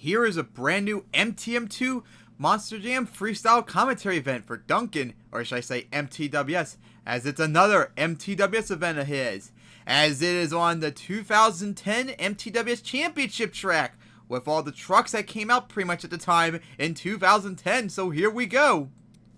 Here is a brand new MTM2 Monster Jam Freestyle Commentary event for Duncan, or should I say MTWS, as it's another MTWS event of his, as it is on the 2010 MTWS Championship track, with all the trucks that came out pretty much at the time in 2010, so here we go.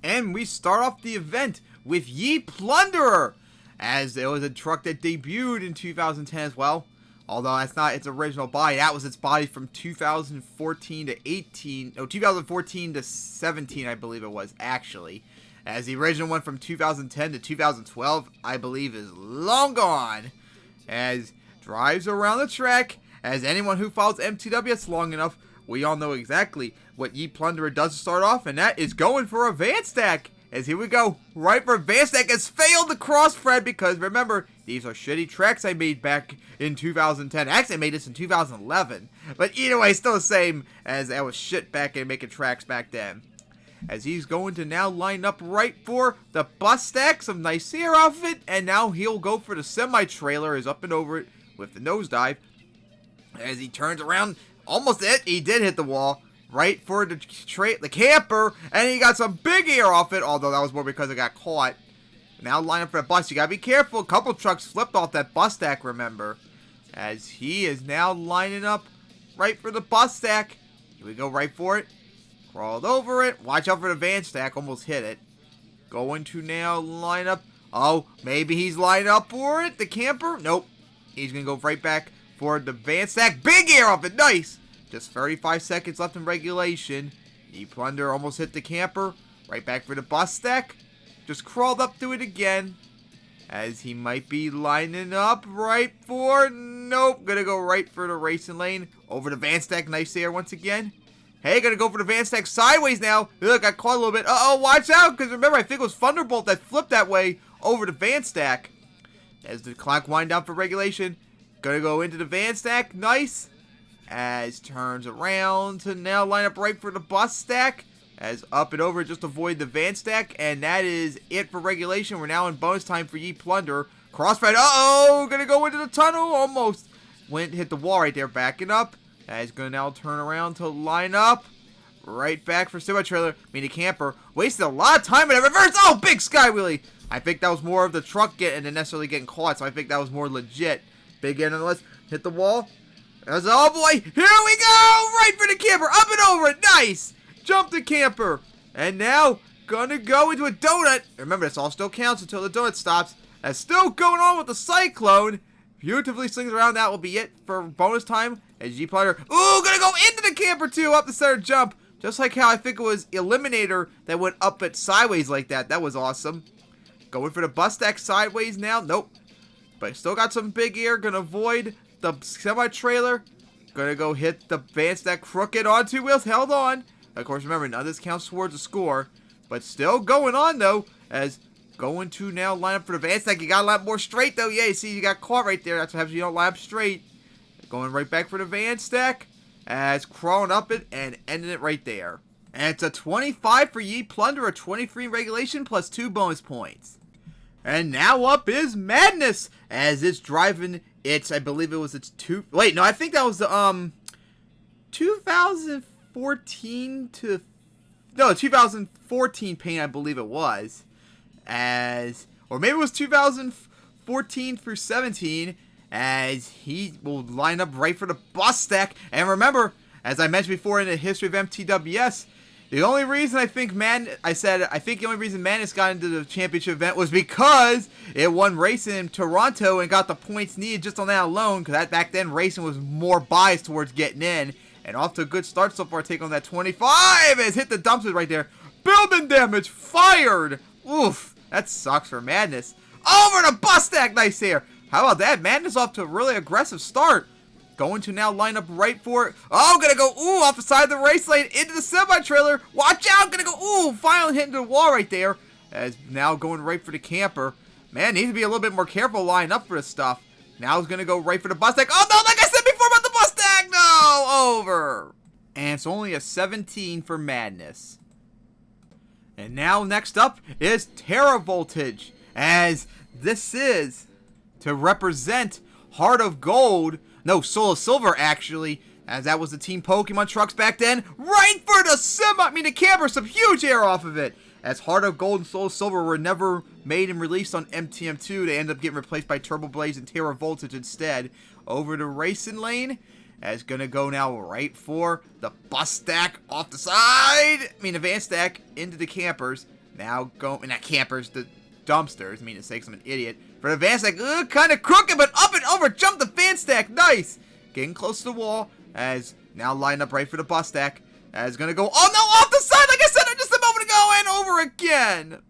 And we start off the event with Plunderer, as it was a truck that debuted in 2010 as well. Although that's not its original body, that was its body from 2014 to 18, no, 2014 to 17, I believe it was, actually. As the original one from 2010 to 2012, I believe, is long gone. As drives around the track, as anyone who follows MTWS long enough, we all know exactly what Plunderer does to start off, and that is going for a van stack. As here we go, right for van stack, has failed the cross-thread because remember, these are shitty tracks I made back in 2010. Actually, I made this in 2011. But either way, still the same as I was shit back in making tracks back then. As he's going to now line up right for the bus stack, some nice air off it, and now he'll go for the semi-trailer, is up and over it with the nosedive. As he turns around, almost he did hit the wall. Right for the camper, and he got some big air off it, although that was more because it got caught. Now line up for a bus. You gotta be careful. A couple trucks flipped off that bus stack, remember. As he is now lining up right for the bus stack. Here we go, right for it. Crawled over it. Watch out for the van stack. Almost hit it. Going to now line up. Oh, maybe he's lined up for it. The camper. Nope. He's gonna go right back for the van stack. Big air off it. Nice. Just 35 seconds left in regulation. Plunderer almost hit the camper. Right back for the bus stack. Just crawled up to it again. As he might be lining up right for... Nope. Gonna go right for the racing lane. Over the van stack. Nice air once again. Hey, gonna go for the van stack sideways now. Ugh, got caught a little bit. Uh-oh, watch out. Because remember, I think it was Thunderbolt that flipped that way over the van stack. As the clock wind down for regulation. Gonna go into the van stack. Nice. As turns around to now line up right for the bus stack. As up and over, just avoid the van stack. And that is it for regulation. We're now in bonus time for Plunderer. Crossfire. Uh-oh! Gonna go into the tunnel. Almost hit the wall right there. Backing up. As gonna now turn around to line up. Right back for semi-trailer. Mini camper. Wasted a lot of time in a reverse. Oh! Big sky wheelie. I think that was more of the truck getting than necessarily getting caught. So I think that was more legit. Big end nonetheless. Hit the wall. Oh boy, here we go! Right for the camper, up and over it, nice! Jump the camper, and now gonna go into a donut. Remember, this all still counts until the donut stops. That's still going on with the cyclone. Beautifully slings around, that will be it for bonus time. As Plunderer, ooh, gonna go into the camper too, up the center jump. Just like how I think it was Eliminator that went up it sideways like that. That was awesome. Going for the bus stack sideways now, nope. But still got some big air, gonna avoid the semi-trailer. Gonna go hit the van stack crooked on two wheels. Held on. Of course, remember, none of this counts towards the score. But still going on, though. As going to now line up for the van stack. You got a lot more straight, though. Yeah, you see, you got caught right there. That's what happens when you don't line up straight. Going right back for the van stack. As crawling up it and ending it right there. And it's a 25 for Plunderer. 23 in regulation plus 2 bonus points. And now up is Madness. As it's driving... I believe it was its wait, no, I think that was the, 2014 to, no, 2014 paint, I believe it was, or maybe it was 2014 through 17, as he will line up right for the bus stack, and remember, as I mentioned before in the history of MTWS, the only reason I think the only reason Madness got into the championship event was because it won racing in Toronto and got the points needed just on that alone. Because back then racing was more biased towards getting in. And off to a good start so far, take on that 25 as hit the dumpsters right there. Building damage fired. Oof, that sucks for Madness. Over the bus stack, nice here. How about that? Madness off to a really aggressive start. Going to now line up right for it. Oh, gonna go, ooh, off the side of the race lane into the semi-trailer. Watch out, gonna go, ooh, finally hitting the wall right there. As now going right for the camper. Man, needs to be a little bit more careful lining up for this stuff. Now he's gonna go right for the bus stack. Oh, no, like I said before about the bus stack. No, over. And it's only a 17 for Madness. And now next up is Terra Voltage. As this is to represent Heart of Gold. No, Soul of Silver, actually. as that was the Team Pokemon trucks back then. Right for the camper, some huge air off of it. As Heart of Gold and Soul Silver were never made and released on MTM2, they ended up getting replaced by Turbo Blaze and Terra Voltage instead. Over to Racing Lane, as gonna go now right for the bus stack off the side. The van stack into the campers. Now not campers, the dumpsters. To say I'm an idiot. For the van stack, kind of crooked, but up and over, jump the van stack. Nice. Getting close to the wall, as now lined up right for the bus stack. As gonna go, oh no, off the side, like I said just a moment ago, and over again.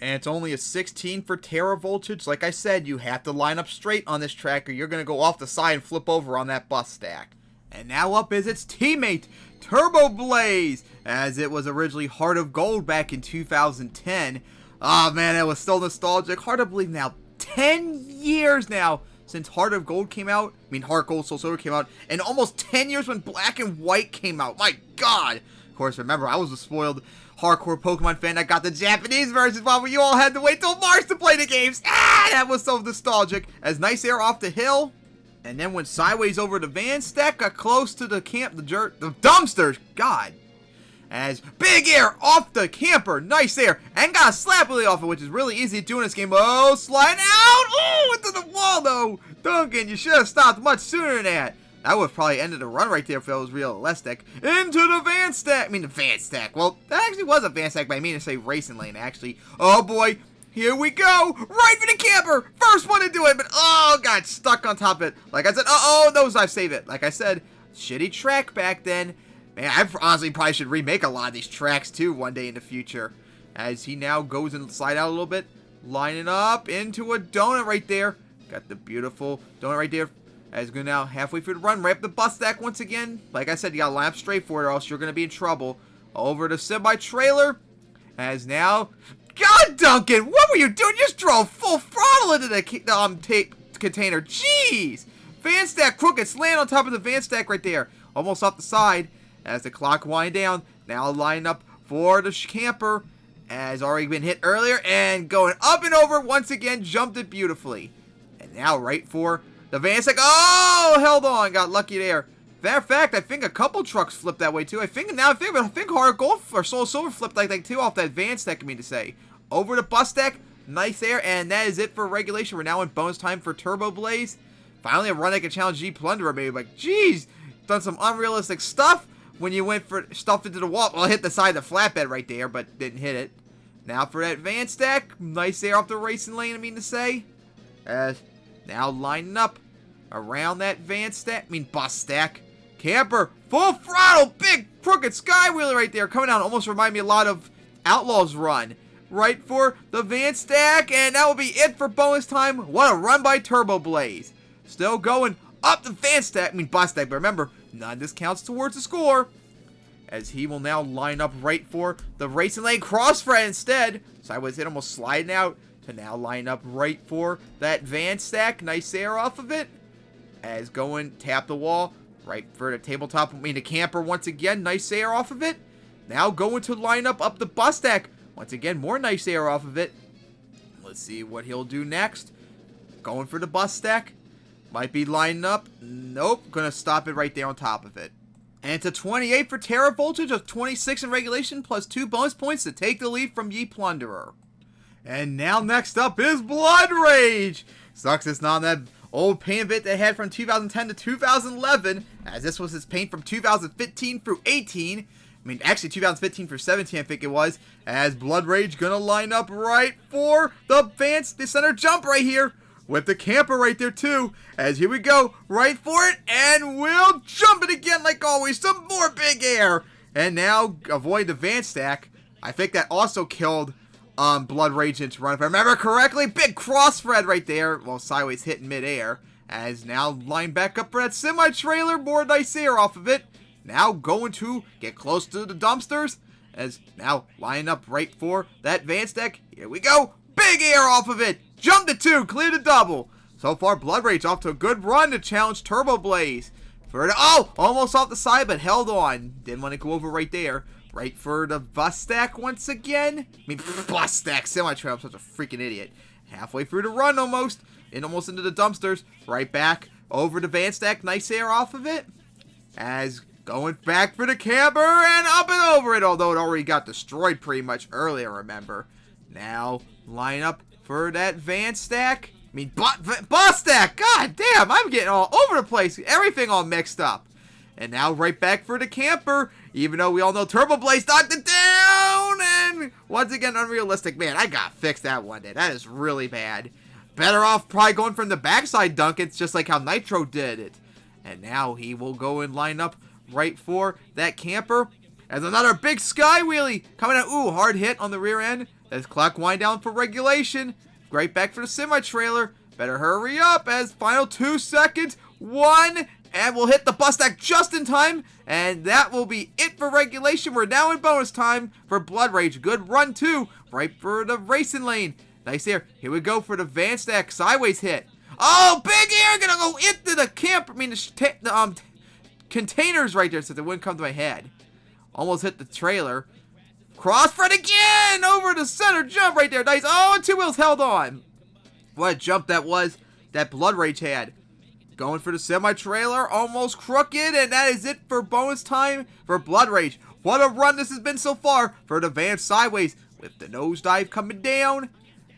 And it's only a 16 for Terra Voltage. Like I said, you have to line up straight on this track, or you're gonna go off the side and flip over on that bus stack. And now up is its teammate, Turbo Blaze, as it was originally Heart of Gold back in 2010. Oh man, that was so nostalgic. Hard to believe now, 10 years now since Heart of Gold came out. Heart Gold Soul Silver came out, and almost 10 years when Black and White came out. My God. Of course, remember, I was a spoiled hardcore Pokemon fan that got the Japanese versions while you all had to wait till March to play the games. That was so nostalgic. As nice air off the hill, and then went sideways over the van stack, got close to the the dumpsters. God. As big air off the camper, nice air, and got a slap really off it, which is really easy to do in this game. Oh, sliding out, oh, into the wall though. Duncan, you should have stopped much sooner than that. That would have probably ended the run right there if that was realistic. Into the van stack, the van stack. Well, that actually was a van stack, but I mean to say Racing Lane, actually. Oh boy, here we go, right for the camper. First one to do it, but oh, got stuck on top of it. Like I said, nosedive save it. Like I said, shitty track back then. Man, I honestly probably should remake a lot of these tracks too one day in the future. As he now goes and slide out a little bit, lining up into a donut right there. Got the beautiful donut right there. As going now halfway through the run, right up the bus stack once again. Like I said, you gotta line up straight for it, or else you're gonna be in trouble. Over the semi-trailer. As now, God, Duncan, what were you doing? You just drove full throttle into the tape container. Jeez, van stack crooked, slant on top of the van stack right there, almost off the side. As the clock wind down, now lined up for the camper, as already been hit earlier, and going up and over once again, jumped it beautifully. And now right for the van stack. Oh, held on, got lucky there. Matter of fact, I think a couple trucks flipped that way too. I think Heart Gold or Soul Silver flipped like that too off that van stack. Over the bus stack, nice air, and that is it for regulation. We're now in bonus time for Turbo Blaze. Finally, a run that can challenge G Plunderer. Maybe like, geez, done some unrealistic stuff. When you went for stuff into the wall, well, hit the side of the flatbed right there, but didn't hit it. Now for that van stack, nice air off the Racing Lane, As now lining up around that van stack, bus stack. Camper, full throttle, big crooked skywheeler right there, coming down. Almost remind me a lot of Outlaws Run. Right for the van stack, and that will be it for bonus time. What a run by Turbo Blaze. Still going up the van stack, bus stack, but remember, none of this counts towards the score. As he will now line up right for the Racing Lane cross thread instead. Sideways hit, almost sliding out to now line up right for that van stack. Nice air off of it. As going, tap the wall, right for the tabletop, the camper once again. Nice air off of it. Now going to line up the bus stack. Once again, more nice air off of it. Let's see what he'll do next. Going for the bus stack. Might be lining up. Nope. Gonna stop it right there on top of it. And it's a 28 for Terra Voltage, a 26 in regulation, plus 2 bonus points to take the lead from Ye Plunderer. And now next up is Blood Rage. Sucks it's not that old paint bit they had from 2010 to 2011, as this was his paint from 2015 through 18. Actually 2015 through 17, I think it was. As Blood Rage gonna line up right for the center jump right here. With the camper right there too, as here we go, right for it, and we'll jump it again like always, some more big air, and now avoid the van stack. I think that also killed Blood Rage into run, if I remember correctly. Big cross thread right there, well, sideways hit in midair, as now line back up for that semi-trailer, more nice air off of it. Now going to get close to the dumpsters, as now line up right for that van stack. Here we go, big air off of it. Jumped it too, cleared the double. So far, Blood Rage off to a good run to challenge Turbo Blaze. Almost off the side, but held on. Didn't want to go over right there. Right for the bus stack once again. Bus stack, semi-trailer, I'm such a freaking idiot. Halfway through the run almost. Almost into the dumpsters. Right back over the van stack, nice air off of it. as going back for the camper and up and over it, although it already got destroyed pretty much earlier, remember. Now, line up for that van stack. I mean, bus stack! God damn, I'm getting all over the place. Everything all mixed up. And now right back for the camper, even though we all know Turbo Blaze knocked it down. And once again, unrealistic. Man, I gotta fix that one day. That is really bad. Better off probably going from the backside dunk. It's just like how Nitro did it. And now he will go and line up right for that camper. As another big sky wheelie coming out. Ooh, hard hit on the rear end. As clock wind down for regulation. Right back for the semi-trailer. Better hurry up as final 2 seconds. 1. And we'll hit the bus stack just in time. And that will be it for regulation. We're now in bonus time for Blood Rage. Good run too. Right for the racing lane. Nice there. Here we go for the van stack sideways hit. Oh, big air. Gonna go into the camper. I mean, the containers right there so they wouldn't come to my head. Almost hit the trailer. Cross front again. Over the center jump right there. Nice. Oh, and 2 wheels held on. What a jump that was. That Blood Rage had. Going for the semi-trailer, almost crooked, and that is it for bonus time for Blood Rage. What a run this has been so far for the van sideways with the nosedive coming down.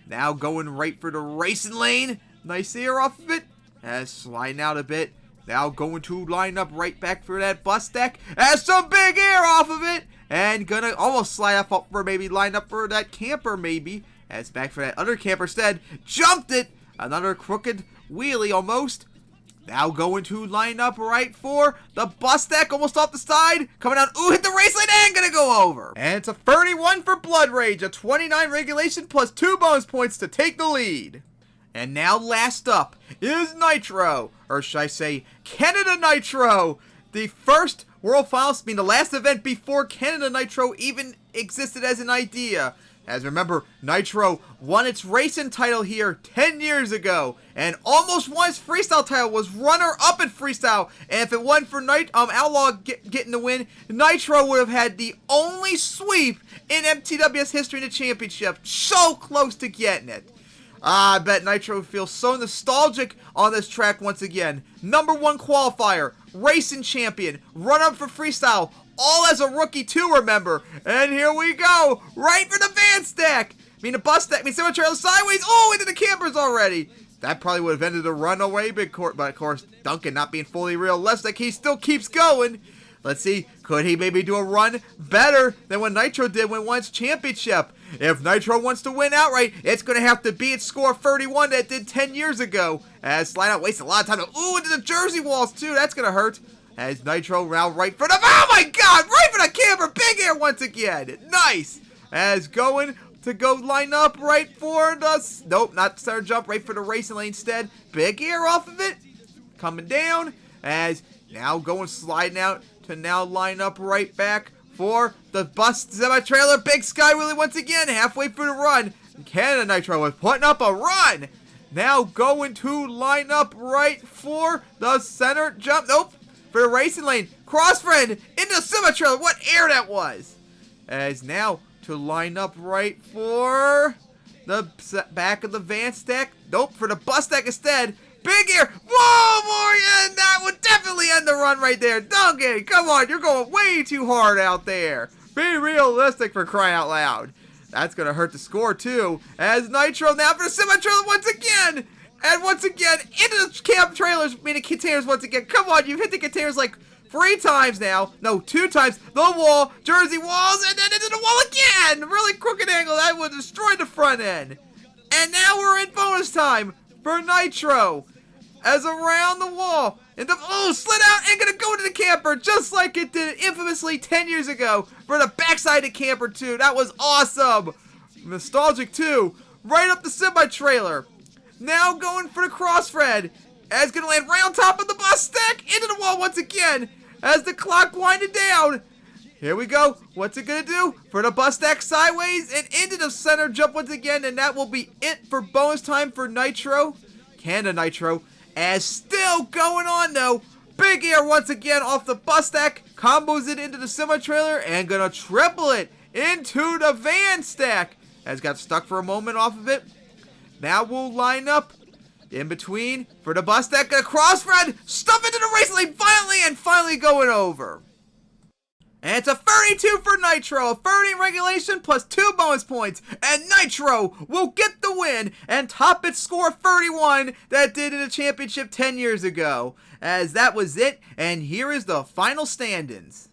Now going right for the racing lane. Nice air off of it. As sliding out a bit. Now going to line up right back for that bus stack. As some big air off of it. And gonna almost slide up for maybe line up for that camper maybe. As back for that other camper instead. Jumped it. Another crooked wheelie almost. Now going to line up right for the bus stack, almost off the side. Coming out, ooh, hit the race lane and gonna go over. And it's a 31 for Blood Rage, a 29 regulation plus 2 bonus points to take the lead. And now last up is Nitro, or should I say Canada Nitro. The first World Finals, I mean the last event before Canada Nitro even existed as an idea. As remember, Nitro won its racing title here 10 years ago, and almost won its freestyle title, was runner-up in freestyle, and if it wasn't for Outlaw getting the win, Nitro would have had the only sweep in MTWS history in the championship, so close to getting it. I bet Nitro feels so nostalgic on this track once again. #1 qualifier, racing champion, run-up for freestyle, all as a rookie too, remember. And here we go, right for the van stack. I mean the bus stack, I mean semi-trailer sideways, oh, into the campers already. That probably would have ended the runaway, but of course, Duncan not being fully realistic, he still keeps going. Let's see, could he maybe do a run better than what Nitro did when it won its championship? If Nitro wants to win outright, it's going to have to beat its score 31 that it did 10 years ago. As slide out, wasted a lot of time. Ooh, into the jersey walls too, that's going to hurt. As Nitro round right for the, oh my god, right for the camper, big air once again. Nice. As going to go line up right for the, nope, not center jump, right for the racing lane instead. Big air off of it. Coming down. As now going sliding out to now line up right back for the bus semi-trailer. Big sky wheelie once again, halfway through the run. Canada Nitro was putting up a run. Now going to line up right for the center jump. Nope. For the racing lane, cross friend into the semi-trailer. What air that was! As now to line up right for the back of the van stack. Nope, for the bus stack instead. Big air. Whoa, Morgan! That would definitely end the run right there. Duncan, come on, you're going way too hard out there. Be realistic, for crying out loud. That's gonna hurt the score too. As Nitro now for the semi-trailer once again. And once again, into the camp trailers, meaning containers once again. Come on, you've hit the containers like 3 times now. No, 2 times. The wall, jersey walls, and then into the wall again. Really crooked angle. That would destroy the front end. And now we're in bonus time for Nitro. As around the wall. And the, oh, slid out and gonna go to the camper just like it did infamously 10 years ago for the backside of the camper too. That was awesome. Nostalgic too. Right up the semi-trailer. Now going for the cross thread. As gonna land right on top of the bus stack. Into the wall once again. As the clock winded down. Here we go. What's it gonna do? For the bus stack sideways and into the center jump once again. And that will be it for bonus time for Nitro. Canada Nitro. As still going on though. Big air once again off the bus stack. Combos it into the semi-trailer. And gonna triple it into the van stack. As got stuck for a moment off of it. Now we'll line up In between for the bus deck, across Fred, stuff into the race lane violently and finally going over. And it's a 32 for Nitro, a 30 regulation plus 2 bonus points, and Nitro will get the win and top its score 31 that it did in the championship 10 years ago. As that was it, and here is the final standings.